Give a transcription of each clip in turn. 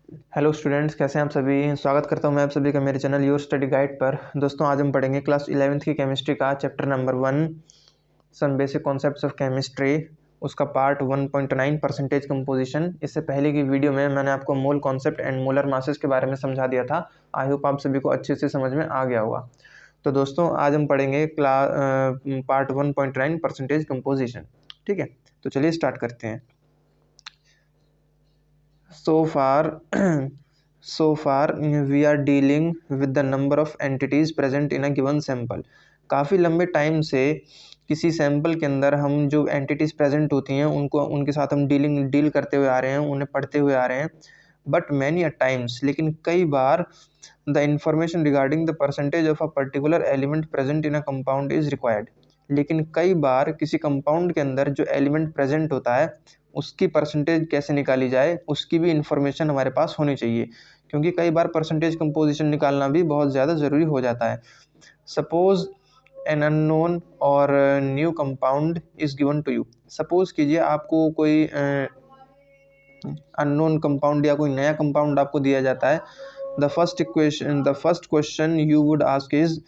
Hello students, कैसे हैं आप सभी। स्वागत करता हूं मैं आप सभी का मेरे चैनल योर स्टडी गाइड पर। दोस्तों, आज हम पढ़ेंगे क्लास 11th की केमिस्ट्री का chapter number 1 some basic concepts of chemistry, उसका पार्ट 1.9 परसेंटेज कंपोजिशन। इससे पहले की वीडियो में मैंने आपको mole concept and molar masses के बारे में समझा दिया था। आई होप आप सभी को अच्छे से समझ में आ गया होगा। तो दोस्तों, आज हम पढ़ेंगे पार्ट 1.9 परसेंटेज कंपोजिशन। ठीक है, तो चलिए स्टार्ट करते हैं। So far we are dealing with the number of entities present in a given sample। काफ़ी लंबे टाइम से किसी सैंपल के अंदर हम जो एंटिटीज प्रेजेंट होती हैं उनके साथ हम डील करते हुए आ रहे हैं, उन्हें पढ़ते हुए आ रहे हैं। बट मैनी अ टाइम्स, लेकिन कई बार the information regarding the percentage of a particular element present in a compound is required. लेकिन कई बार किसी कंपाउंड के अंदर जो एलिमेंट प्रेजेंट होता है उसकी परसेंटेज कैसे निकाली जाए, उसकी भी इंफॉर्मेशन हमारे पास होनी चाहिए, क्योंकि कई बार परसेंटेज कंपोजिशन निकालना भी बहुत ज़्यादा ज़रूरी हो जाता है। Suppose an unknown or new compound is given to you. Suppose कीजिए आपको कोई अननोन कंपाउंड या कोई नया कंपाउंड आपको दिया जाता है। The first question you would ask is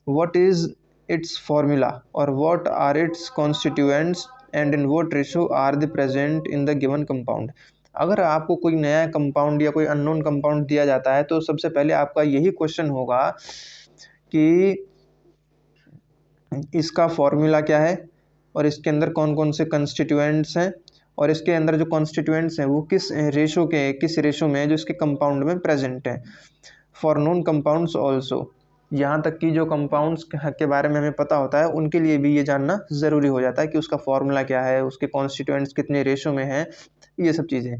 what is its formula और what are its constituents and in what ratio are the present in the given compound. अगर आपको कोई नया कंपाउंड या कोई अननोन कंपाउंड दिया जाता है तो सबसे पहले आपका यही क्वेश्चन होगा कि इसका फॉर्मूला क्या है और इसके अंदर कौन कौन से कंस्टिट्यूएंट्स हैं और इसके अंदर जो कॉन्स्टिट्यूएंट्स हैं वो किस रेशो में जो इसके कंपाउंड में प्रेजेंट है। फॉर नोन कंपाउंड्स ऑल्सो, यहाँ तक कि जो कंपाउंड्स के बारे में हमें पता होता है उनके लिए भी ये जानना ज़रूरी हो जाता है कि उसका फॉर्मूला क्या है, उसके कॉन्स्टिट्यूएंट्स कितने रेशो में हैं, ये सब चीज़ें।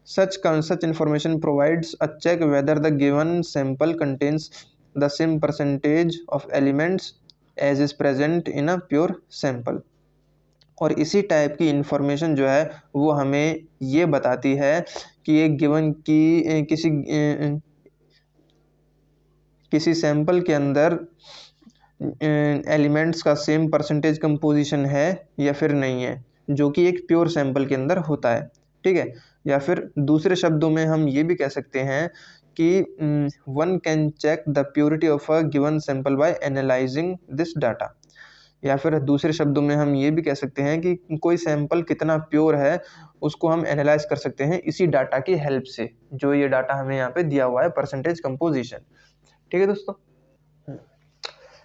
Such information provides a check whether the given sample contains the same percentage of elements as is present in a pure sample। और इसी टाइप की इंफॉर्मेशन जो है वो हमें ये बताती है कि एक गिवन की किसी सैंपल के अंदर एलिमेंट्स का सेम परसेंटेज कंपोजिशन है या फिर नहीं है, जो कि एक प्योर सैंपल के अंदर होता है। ठीक है, या फिर दूसरे शब्दों में हम ये भी कह सकते हैं कि one can check the purity of a given sample by analysing this data. या फिर दूसरे शब्दों में हम ये भी कह सकते हैं कि कोई सैंपल कितना प्योर है उसको हम एनालाइज कर सकते हैं इसी डाटा की हेल्प से, जो ये डाटा हमें यहाँ पे दिया हुआ है, परसेंटेज कंपोजिशन। ठीक है दोस्तों,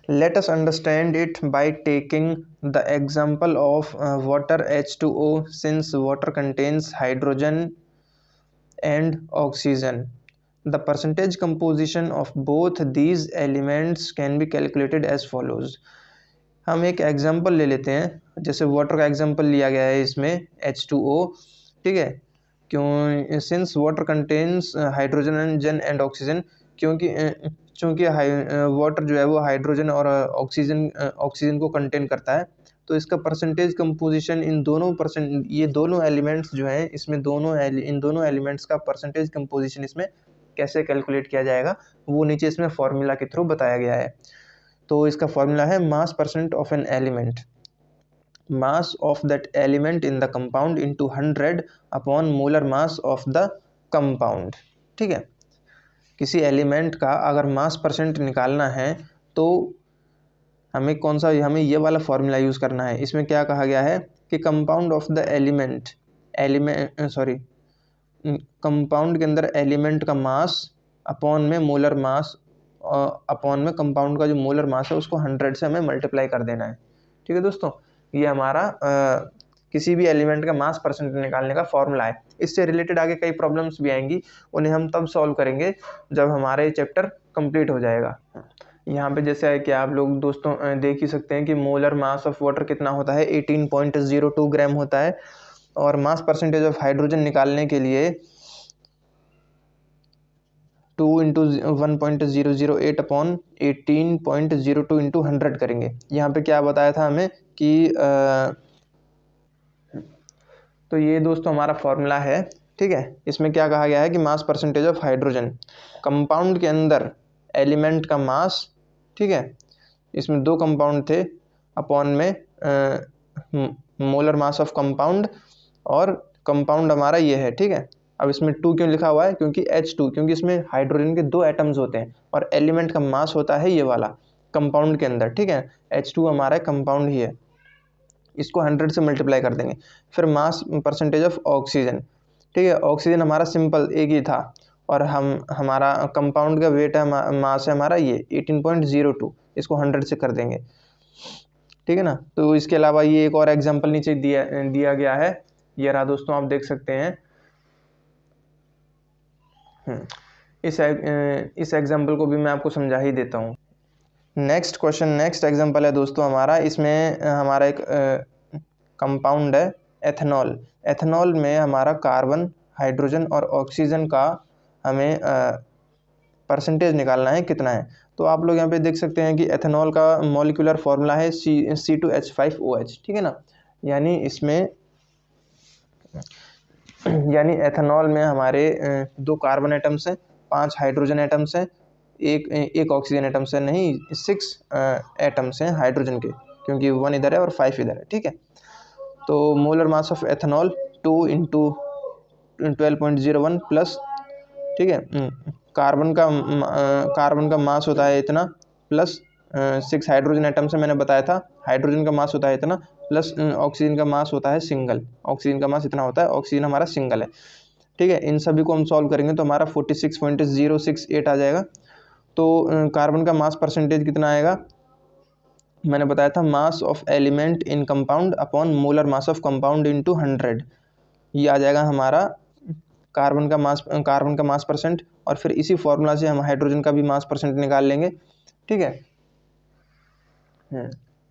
let us understand it by taking the example of water H2O, since water contains hydrogen and oxygen. The percentage composition of both these elements can be calculated as follows। हम एक example ले लेते हैं, जैसे water का example लिया गया है इसमें H2O। ठीक है, क्यों, since water contains hydrogen and oxygen, चूँकि वाटर जो है वो हाइड्रोजन और ऑक्सीजन को कंटेन करता है, तो इसका परसेंटेज कंपोजिशन ये दोनों एलिमेंट्स जो हैं इसमें इन दोनों एलिमेंट्स का परसेंटेज कंपोजिशन इसमें कैसे कैलकुलेट किया जाएगा वो नीचे इसमें फॉर्मूला के थ्रू बताया गया है। तो इसका फॉर्मूला है मास percent of an element, mass of that element in the compound into 100 upon molar mass of the compound. ठीक है, किसी एलिमेंट का अगर मास परसेंट निकालना है तो हमें ये वाला फॉर्मूला यूज़ करना है। इसमें क्या कहा गया है कि कंपाउंड ऑफ द कंपाउंड के अंदर एलिमेंट का मास अपॉन में मोलर मास, अपॉन में कंपाउंड का जो मोलर मास है उसको 100 से हमें मल्टीप्लाई कर देना है। ठीक है दोस्तों, ये हमारा किसी भी एलिमेंट का मास परसेंट निकालने का फॉर्मूला है। इससे रिलेटेड आगे कई प्रॉब्लम्स भी आएंगी, उन्हें हम तब सॉल्व करेंगे जब हमारा ये चैप्टर कंप्लीट हो जाएगा। यहाँ पे जैसे है कि आप लोग दोस्तों देख ही सकते हैं कि मोलर मास ऑफ वाटर कितना होता है, 18.02 ग्राम होता है। और मास परसेंटेज ऑफ हाइड्रोजन निकालने के लिए 2 इंटू 1.008 अपॉन 18.02 इंटू 100 करेंगे। यहाँ पे क्या बताया था हमें कि तो ये दोस्तों हमारा फॉर्मूला है। ठीक है, इसमें क्या कहा गया है कि mass percentage of hydrogen, compound के अंदर एलिमेंट का मास, ठीक है, इसमें दो कंपाउंड थे, अपॉन में मोलर मास ऑफ कंपाउंड, और कंपाउंड हमारा ये है। ठीक है, अब इसमें 2 क्यों लिखा हुआ है, क्योंकि H2, क्योंकि इसमें हाइड्रोजन के 2 एटम्स होते हैं और एलिमेंट का मास होता है ये वाला कंपाउंड के अंदर, ठीक है। H2 हमारा कंपाउंड ही है, इसको 100 से मल्टीप्लाई कर देंगे। फिर मास परसेंटेज ऑफ ऑक्सीजन, ठीक है, ऑक्सीजन हमारा सिंपल एक ही था और हमारा कंपाउंड का वेट है, मास है हमारा ये 18.02, इसको 100 से कर देंगे, ठीक है ना। तो इसके अलावा ये एक और एग्जांपल नीचे दिया गया है, ये रहा दोस्तों, आप देख सकते हैं। इस एग्जांपल को भी मैं आपको समझा ही देता हूँ। नेक्स्ट एग्जांपल है दोस्तों हमारा, इसमें हमारा एक कंपाउंड है एथेनॉल। एथेनॉल में हमारा कार्बन, हाइड्रोजन और ऑक्सीजन का हमें परसेंटेज निकालना है, कितना है। तो आप लोग यहाँ पे देख सकते हैं कि एथेनॉल का मॉलिक्यूलर फॉर्मूला है C2H5OH, ठीक है ना। यानी एथेनॉल में हमारे 2 कार्बन एटम्स हैं, 5 हाइड्रोजन एटम्स हैं, एक ऑक्सीजन एटम्स है, नहीं 6 एटम्स हैं हाइड्रोजन के, क्योंकि 1 इधर है और 5 इधर है, ठीक है। तो molar mass of ethanol 2 × 12.01 plus, ठीक है, कार्बन का मास होता है इतना, प्लस 6 हाइड्रोजन एटम से मैंने बताया था, हाइड्रोजन का मास होता है इतना, प्लस ऑक्सीजन का मास होता है सिंगल, ऑक्सीजन का मास इतना होता है, ऑक्सीजन हमारा सिंगल है, ठीक है। इन सभी को हम सॉल्व करेंगे तो हमारा 46.068 आ जाएगा। तो कार्बन का मास परसेंटेज कितना आएगा, मैंने बताया था, mass of element in compound upon molar mass of compound into 100, ये आ जाएगा हमारा कार्बन का मास परसेंट, और फिर इसी फॉर्मूला से हम हाइड्रोजन का भी मास परसेंट निकाल लेंगे, ठीक है।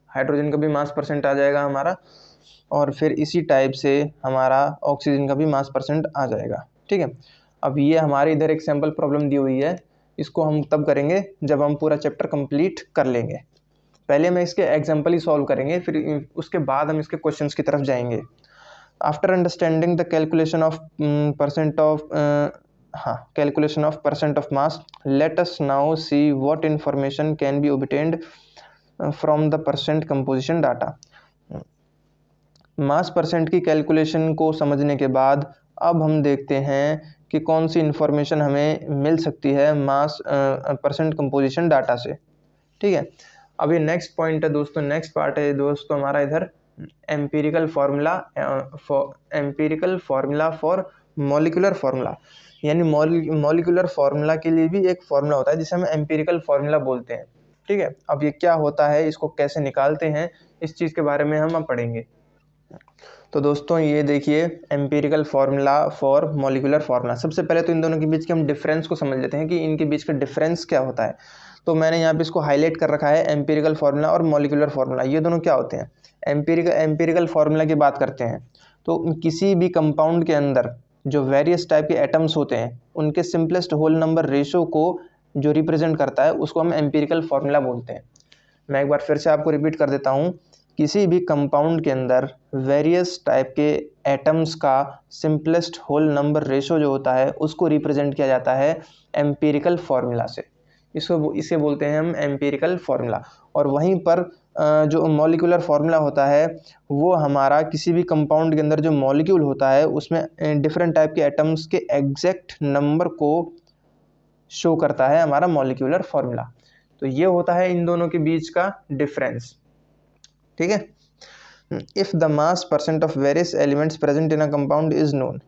हाइड्रोजन का भी मास परसेंट आ जाएगा हमारा, और फिर इसी टाइप से हमारा ऑक्सीजन का भी मास परसेंट आ जाएगा, ठीक है। अब ये हमारे इधर एक सैम्पल प्रॉब्लम दी हुई है, इसको हम तब करेंगे जब हम पूरा चैप्टर कंप्लीट कर लेंगे। पहले हम इसके एग्जाम्पल ही सॉल्व करेंगे, फिर उसके बाद हम इसके क्वेश्चंस की तरफ जाएंगे। After understanding the calculation of percent of mass, let us now see what information can be obtained from the percent composition data. Mass percent की कैलकुलेशन को समझने के बाद अब हम देखते हैं कि कौन सी इन्फॉर्मेशन हमें मिल सकती है मास परसेंट कंपोजिशन डाटा से, ठीक है। अभी नेक्स्ट पॉइंट है दोस्तों, नेक्स्ट पार्ट है दोस्तों हमारा इधर empirical formula for molecular formula. यानी मॉलिक्यूलर फार्मूला के लिए भी एक फार्मूला होता है जिसे हम एम्पिरिकल फार्मूला बोलते हैं, ठीक है। अब ये क्या होता है, इसको कैसे निकालते हैं, इस चीज़ के बारे में हम पढ़ेंगे। तो दोस्तों ये देखिए empirical formula for molecular formula. सबसे पहले तो इन दोनों के बीच के हम डिफरेंस को समझ लेते हैं कि इनके बीच का डिफरेंस क्या होता है। तो मैंने यहाँ पे इसको हाईलाइट कर रखा है, एम्पिरिकल फार्मूला और मॉलिक्यूलर फार्मूला, ये दोनों क्या होते हैं। एम्पिरिकल फार्मूला की बात करते हैं तो किसी भी कंपाउंड के अंदर जो वेरियस टाइप के एटम्स होते हैं उनके सिंपलेस्ट होल नंबर रेशो को जो रिप्रेजेंट करता है उसको हम एम्पिरिकल फार्मूला बोलते हैं। मैं एक बार फिर से आपको रिपीट कर देता हूँ, किसी भी कंपाउंड के अंदर वेरियस टाइप के एटम्स का सिंपलेस्ट होल नंबर रेशो जो होता है उसको रिप्रेजेंट किया जाता है एम्पिरिकल फार्मूला से, इसे बोलते हैं हम एम्पिरिकल फार्मूला। और वहीं पर जो मॉलिक्यूलर फार्मूला होता है वो हमारा किसी भी कंपाउंड के अंदर जो मॉलिक्यूल होता है उसमें डिफरेंट टाइप के एटम्स के एग्जैक्ट नंबर को शो करता है हमारा मॉलिक्यूलर फार्मूला। तो ये होता है इन दोनों के बीच का डिफरेंस, ठीक है। If the mass percent of various elements present in a compound is known,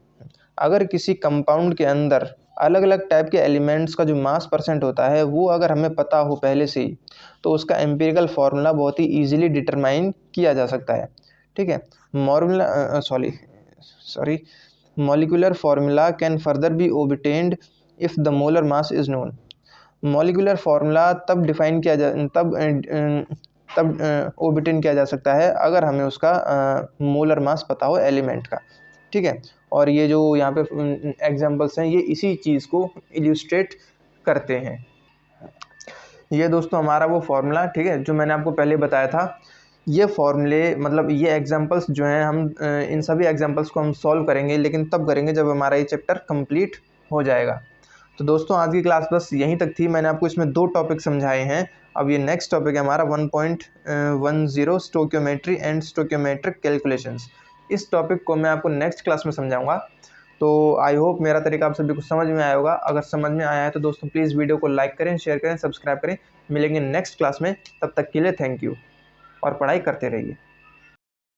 अगर किसी कंपाउंड के अंदर अलग अलग टाइप के एलिमेंट्स का जो मास परसेंट होता है वो अगर हमें पता हो पहले से ही तो उसका एम्पिरिकल फार्मूला बहुत ही इजीली डिटरमाइन किया जा सकता है, ठीक है। Molecular formula can further be obtained if the molar mass is known. Molecular formula तब डिफाइन किया जा तब ओबिटेन किया जा सकता है अगर हमें उसका मोलर मास पता हो एलिमेंट का, ठीक है। और ये जो यहाँ पे एग्जांपल्स हैं ये इसी चीज़ को इल्यूस्ट्रेट करते हैं। ये दोस्तों हमारा वो फार्मूला, ठीक है, जो मैंने आपको पहले बताया था। ये फार्मूले मतलब ये एग्जांपल्स जो हैं हम इन सभी एग्जांपल्स को हम सॉल्व करेंगे, लेकिन तब करेंगे जब हमारा ये चैप्टर कंप्लीट हो जाएगा। तो दोस्तों आज की क्लास बस यहीं तक थी, मैंने आपको इसमें 2 टॉपिक समझाए हैं। अब ये नेक्स्ट टॉपिक है हमारा 1.10 स्टोकियोमेट्री एंड स्टोकियोमेट्रिक कैलकुलेशंस। इस टॉपिक को मैं आपको नेक्स्ट क्लास में समझाऊंगा। तो आई होप मेरा तरीका आप सभी को समझ में आया होगा। अगर समझ में आया है तो दोस्तों प्लीज़ वीडियो को लाइक करें, शेयर करें, सब्सक्राइब करें। मिलेंगे नेक्स्ट क्लास में, तब तक के लिए थैंक यू और पढ़ाई करते रहिए।